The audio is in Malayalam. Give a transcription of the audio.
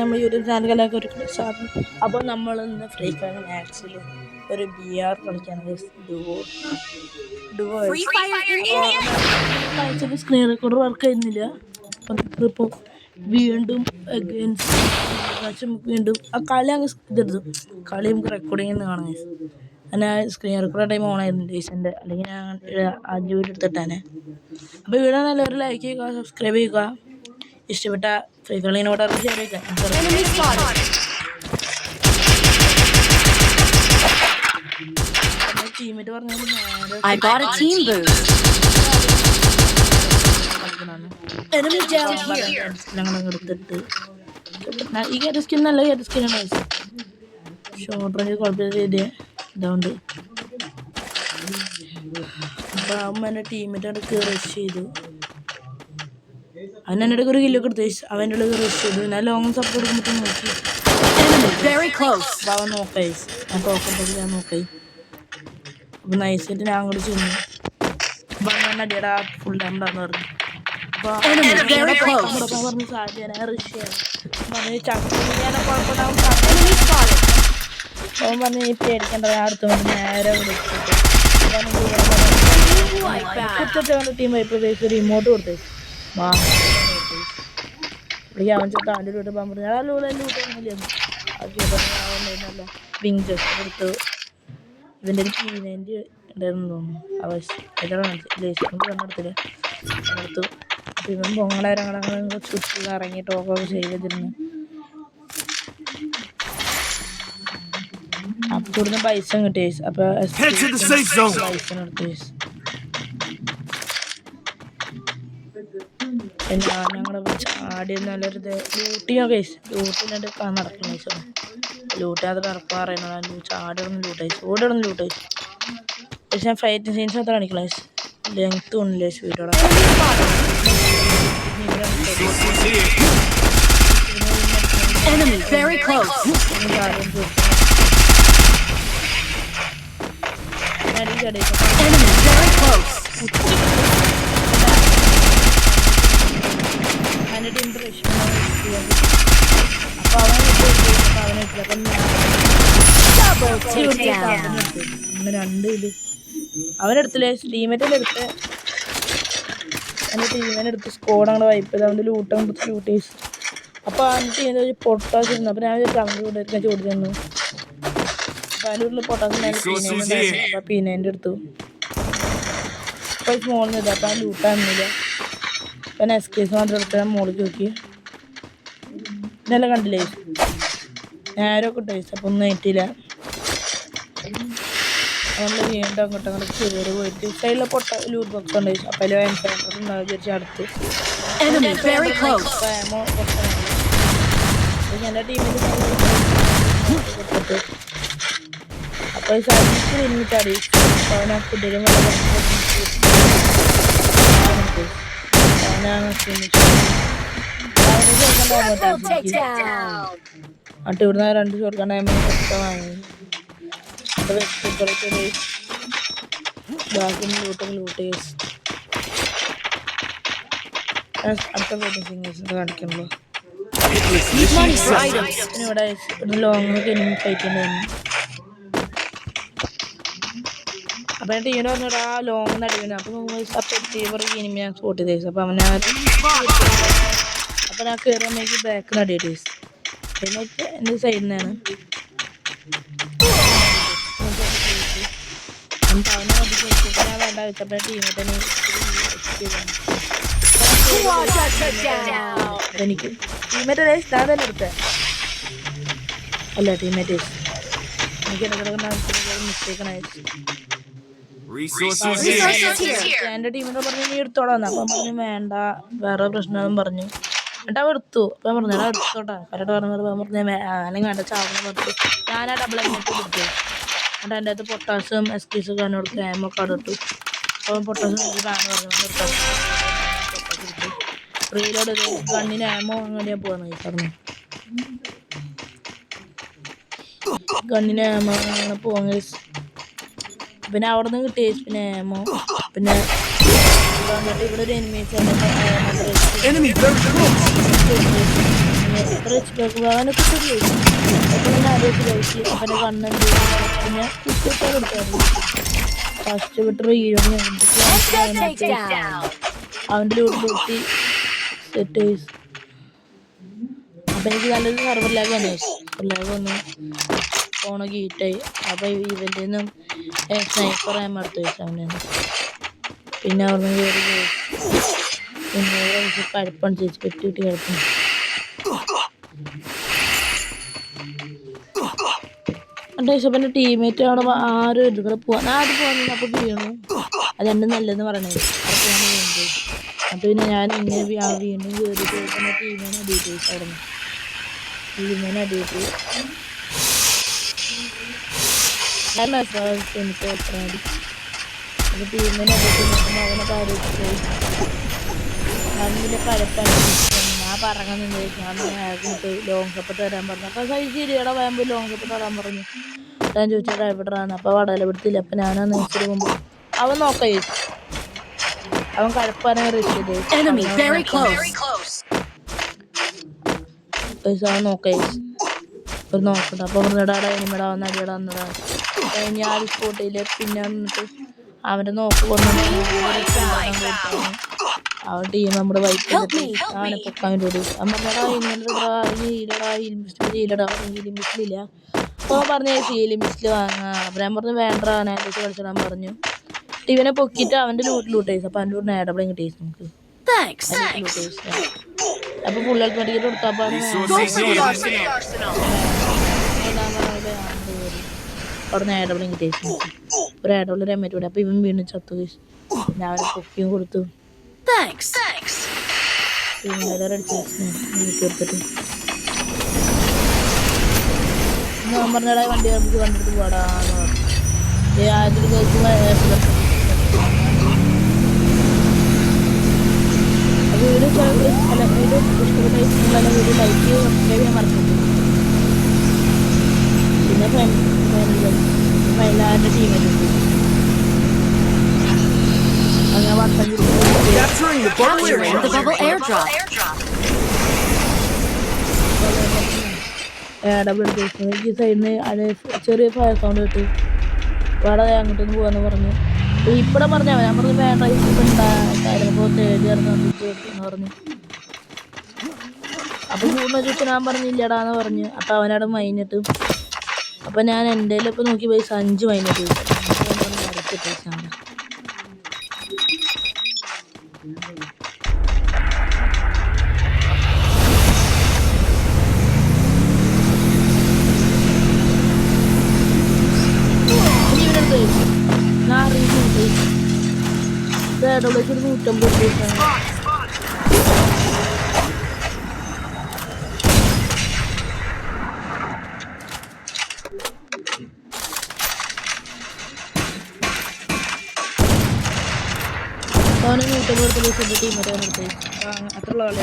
നമ്മൾ യൂട്യൂബ് ചാനലുകളൊക്കെ ഒരു സാധനം. അപ്പോൾ നമ്മൾ ഇന്ന് ഫ്രീ ഫയർ മാക്സിൽ ഒരു BR കളിക്കാണ്. സ്ക്രീൻ റെക്കോർഡർ വർക്ക് ചെയ്യുന്നില്ല. അപ്പോൾ വീണ്ടും വീണ്ടും ആ കളി അങ്ങ് ഇതെടുത്തു. കളി നമുക്ക് റെക്കോർഡിംഗ് എന്ന് കാണാൻ. ഞാൻ സ്ക്രീൻ റെക്കോർഡർ ടൈം ഓൺ ആയിരുന്നു ഡീസൻ്റെ, അല്ലെങ്കിൽ ഞാൻ 5 വീഡിയോ എടുത്തിട്ടാണ്. അപ്പോൾ വീഡിയോ നല്ലൊരു ലൈക്ക് ചെയ്യുക, സബ്സ്ക്രൈബ് ചെയ്യുക, ഇഷ്ടപ്പെട്ട ഫ്രീ ഫയറിനോട് ഷെയർ ചെയ്യുക. ടീമേറ്റ് പറഞ്ഞാൽ എടുത്തിട്ട് ഈ കയറ്റ സ്കിൻ നല്ല കയറ്റ സ്കിന്നാണ്. ഷോർട്ട് റേഞ്ച് കുഴപ്പമില്ല ചെയ്തേ ഇതുകൊണ്ട്. അപ്പോൾ ആകുമ്പോൾ എൻ്റെ ടീമേറ്റ് അടുക്ക് റഷ് ചെയ്തു. അവൻ എൻ്റെ അടുക്ക് ഒരു കില്ലൊക്കെ എടുത്തു. അവൻ്റെ അടുക്ക് റഷ് ചെയ്തു. ഞാൻ ലോങ് സപ്പോർട്ട് കൊടുക്കുമ്പോൾ നോക്കി. അപ്പോൾ അവൻ നോക്കായി. ഞാൻ തോക്കുമ്പോൾ ഞാൻ നോക്കായി. അപ്പോൾ നൈസായിട്ട് ഞാൻ അങ്ങോട്ട് ചെന്നു. അപ്പോൾ അവൻ അടിയടാ ഫുൾ ഡാമെന്ന് പറഞ്ഞു. അപ്പോൾ പറഞ്ഞു സാധ്യത റഷ്യാണ് പറഞ്ഞു ചക്കിനെ കുഴപ്പമുണ്ടാവും. അവൻ പറഞ്ഞു നീ പേടിക്കേണ്ട, ഞാൻ അടുത്ത് വന്ന് നേരെ വിളിച്ചിട്ട് ടീം വൈപ്പ് റിമോട്ട് കൊടുത്തേ. അവൻ ചെറുത്ത് അവൻ്റെ ലൂട്ട് പോകാൻ പറഞ്ഞു. ഞാൻ ലൂട്ടൊന്നുമില്ലെന്ന് ആക്കിയല്ല വിങ് ജസ്റ്റ് എടുത്തു. ഇവൻ്റെ ഒരു P90 ഉണ്ടായിരുന്നു തോന്നുന്നു. കണ്ണെടുത്തില്ല എടുത്തു. അപ്പം ഇവൻ പൊങ്ങളെ ചുറ്റി ഇറങ്ങി ടോക്കൊക്കെ ചെയ്തിരുന്നു. അപ്പം ഇവിടുന്ന് പൈസ കിട്ടി. അപ്പം പൈസ എടുത്തു. പിന്നെ ഞങ്ങളുടെ ചാടി നല്ലൊരു ലൂട്ടിനായിട്ട് നടക്കുന്ന ലൂട്ടാതെ കറപ്പ് പറയുന്നത് ചാടിടന്ന് ലൂട്ടായി. പക്ഷെ ഞാൻ ഫൈറ്റിംഗ് സീൻസ് മാത്രം കാണിക്കണേ. ലെങ്ത് ഒന്നില്ലേ വീഡിയോടെ. അതിൻ്റെ ഇംപ്രഷൻ അപ്പോൾ അങ്ങനെ 2 ഇത് അവനെടുത്തില്ലേ. ടീമേറ്റിൻ്റെ അടുത്ത് എൻ്റെ ടീമിനെടുത്ത് സ്കോഡ് അങ്ങനെ വൈപ്പ് ചെയ്ത് അവൻ്റെ ലൂട്ട് ചെയ്തു. അപ്പോൾ അവൻ്റെ ടീമിൽ ഒരു പൊട്ടാസ് ഇരുന്നു. അപ്പോൾ ഞാൻ അവൻ്റെ കൂടെ ചോദിച്ചു തന്നു. അപ്പോൾ അതിൻ്റെ ഉള്ളിൽ പൊട്ടാസ് ഉണ്ടായിരുന്നു. അപ്പോൾ P90 എടുത്തു. അപ്പോൾ സ്മോളിൽ നിന്ന് അപ്പോൾ ആ ലൂട്ടായിരുന്നില്ല. അപ്പം SKS മാത്രം എടുത്ത് ഞാൻ മുകളിൽ നോക്കി. ഇതെല്ലാം കണ്ടില്ലേ നേരമൊക്കെ ഇട്ടു. അപ്പോൾ ഒന്നും ഏറ്റില്ല. നമ്മൾ വീണ്ടും അങ്ങോട്ട് കയറി പോയിട്ട് സൈഡിലെ ലൂട്ട് ബോക്സ് ഉണ്ട്. അപ്പം അതിൽ ഉണ്ടാവും വിചാരിച്ച് അടുത്ത് എൻ്റെ ടീമിൽ കൊടുത്തിട്ട് അപ്പോൾ സൈഡിൽ ഇരുന്നിട്ടാടി. അപ്പോൾ അവനെ ഫുഡിലും എന്നിട്ട് ഇവിടുന്ന് 2 ഷോട്ട് വാങ്ങി. അടുത്ത കാണിക്കുമ്പോ ഇവിടെ ലോങ് ഫൈറ്റ് ഉണ്ടായിരുന്നു. അപ്പൊ ഞാൻ ടീമിനെ പറഞ്ഞിട്ട് ആ ലോങ് നടിക്കുന്നു. അപ്പൊ ഇനിമ ഞാൻ സ്പോട്ട് ചെയ്ത്. അപ്പൊ അവനെ അപ്പൊ ഞാൻ കയറുമ്പോഴേക്ക് ബാക്ക് നടിയിട്ട് പിന്നെ എൻ്റെ സൈഡിൽ നിന്നാണ്. അവനെ ഞാൻ വേണ്ട വെച്ചപ്പോൾ ടീമേറ്റ് എനിക്ക് ടീമേറ്റ് ഞാൻ തന്നെ എടുത്തത് അല്ല ടീമേറ്റ് എനിക്ക് മിസ്റ്റേക്കാണ്. എൻ്റെ ടീമിനോട് പറഞ്ഞു നീ എടുത്തോളാന്ന്. അപ്പം പറഞ്ഞു വേണ്ട വേറെ പ്രശ്നം പറഞ്ഞു. എന്നിട്ട് അവൻ എടുത്തു. അപ്പം പറഞ്ഞു ഞാൻ എടുത്തോട്ടെ പരട്ട് പറഞ്ഞത് പറഞ്ഞു അല്ലെങ്കിൽ വേണ്ട ചാവണം പറഞ്ഞു. ഞാൻ ആ ഡബിൾ എങ്ങോട്ട് കൊടുത്തു. എന്നിട്ട് എൻ്റെ അടുത്ത് പൊട്ടാസും SKS കാനോട് ക്യാമൊക്കെ അവിടെ ഇട്ടു. അപ്പം പൊട്ടാസും കാണു പറഞ്ഞു റീലോട് കണ്ണിന് ആമോ അങ്ങനെ പോവാന്ന് പറഞ്ഞു. കണ്ണിന് ആമോ അങ്ങനെ പോവാൻ. പിന്നെ അവിടെ നിന്ന് കിട്ടിയ പിന്നെ ആമോ പിന്നെ വന്നിട്ട് ഇവിടെ ഒരു എനിമീസ് Enemy very close. എത്ര വെച്ച് അവനൊക്കെ ശരി അപ്പൊ ഞാൻ ആലോചിച്ച് കഴിച്ച് അവൻ്റെ കണ്ണുണ്ട് പിന്നെ കുത്തിക്കാൻ എടുത്തായിരുന്നു ഫസ്റ്റ് വിട്ടർ അവൻ്റെ ലൂട്ട് കൂട്ടി സെറ്റ് ചെയ്ത് അപ്പം എനിക്ക് നല്ലൊരു സർവർ ലാഗ് വന്നു ലാഗ് ഫോണൊക്കെ ഹീറ്റായി അപ്പം ഇവൻ്റെ നിന്നും സ്നൈപ്പർ ആയി എടുത്ത് വെച്ചു അവനെ പിന്നെ അവിടുന്ന് കയറി പിന്നെ കഴുപ്പാണ് ചേച്ചി പെട്ടി കിട്ടി കിടക്കുന്നു എൻ്റെ ടീമേറ്റ് അവിടെ ആരും എടുക്കണ പോവാൻ ആദ്യം പോകാൻ അപ്പോൾ വീണു അത് എൻ്റെ നല്ലതെന്ന് പറയണേ അവിടെ പോകാൻ വീണത് അപ്പോൾ പിന്നെ ഞാൻ ഇങ്ങനെ വീണ്ടും കയറിയിട്ട് പിന്നെ ടീമേനെ അടിയിട്ട് അവിടെ നിന്ന് ടീമേനെ അടിയിട്ട് ഞാൻ എനിക്ക് എത്ര അടി അപ്പോൾ ടീമേനെ അടിയിട്ട് നോക്കുമ്പോൾ അവനെ കാര്യമായിട്ട് പോയി ഞാൻ ഇതിൻ്റെ കഴപ്പാണ് ഞാൻ പറഞ്ഞാൽ നിന്ന് ഞാൻ അയാൾക്ക് ലോങ് സപ്പോർട്ട് തരാൻ പറഞ്ഞു അപ്പോൾ ശരിയുടെ വയമ്പ് ലോങ് സപ്പോർട്ട് തരാൻ പറഞ്ഞു ഞാൻ ചോദിച്ചാൽ എവിടെയാണ് അപ്പോൾ വടല പിടുത്തില്ല അപ്പം ഞാനാ നെയ്ച്ചത് പോകുമ്പോൾ അവൻ നോക്കാം ചോദിച്ചു അവൻ കഴപ്പാനെ റിച്ചത് അവൻ നോക്കാം ഒരു നോക്കട്ടെ അപ്പോൾ പറഞ്ഞിടാടാ ഇനിമിടാ വന്ന് അടിയടാ വന്നടാ ഞാൻ സ്പോട്ട് ചെയ്യില്ല പിന്നെ വന്നിട്ട് അവൻ്റെ നോക്ക് കൊണ്ടുവന്നിട്ട് അവൻ ടീം നമ്മുടെ വൈപ്പ് അവനെ പൊക്കാൻ വേണ്ടി അവൻ പറഞ്ഞടാ ഇല്ലടാ ഹീലിമിസ്റ്റിലില്ല അപ്പോൾ പറഞ്ഞു ഹീലിംഗ് മിസ്റ്റിൽ വാങ്ങാം അപ്പം ഞാൻ പറഞ്ഞു വേണ്ട നേരത്തെ കളിച്ചിടാൻ പറഞ്ഞു ഇവനെ പൊക്കിയിട്ട് അവൻ്റെ ലൂട്ട് ചെയ്തു അപ്പോൾ അവൻ്റെ ലൂട്ട് നേടപ്പടെ കിട്ടി നമുക്ക് അപ്പോൾ ഫുൾ ഹെൽത്ത് മെഡിക്കൽ കൊടുത്തപ്പോൾ അവിടെ നേടപ്പടെ കിട്ടി ഒരു ഏടമുള്ള രമേറ്റ് കൂടെ അപ്പോൾ ഇവൻ വീണ്ടും ചത്തു ഞാൻ അവനെ പൊക്കിയും കൊടുത്തു പിന്നെ അടിച്ചു തീർത്തിട്ട് ഞാൻ പറഞ്ഞടാ വണ്ടി നമുക്ക് വണ്ടിയെടുത്ത് പോടാന്ന് പറഞ്ഞു അതിൽ വീഡിയോ വീഡിയോ ഇഷ്ടപ്പെട്ട വീഡിയോ ലൈക്ക് ചെയ്യുക സബ്സ്ക്രൈബ് ചെയ്യാൻ മറക്കരുത് പിന്നെ എല്ലാവരുടെ ടീമിലുണ്ട് അങ്ങനെ ഈ സൈഡിന് അത് ചെറിയ ഫയർ സൗണ്ട് കിട്ടി വളരെ അങ്ങോട്ടൊന്ന് പോകാന്ന് പറഞ്ഞു ഇപ്പടെ പറഞ്ഞ ഞാൻ പറഞ്ഞു വേണ്ട ഇപ്പം ഉണ്ടായിരുന്നു തേടി ഇറങ്ങാന്ന് പറഞ്ഞു അപ്പൊ ചൂടിനെ ചോദിച്ചാൽ ഞാൻ പറഞ്ഞില്ലടാന്ന് പറഞ്ഞു അപ്പൊ അവനവിടെ മൈനിട്ട് അപ്പൊ ഞാൻ എൻ്റെ ഇപ്പൊ നോക്കി പൈസ 5 മൈനിട്ട് പൈസ ഒരു 150 പൈസ അവനെ 150 പൈസ ടീമേറ്റ് അവനെടുത്ത് അത്രയുള്ള ആളെ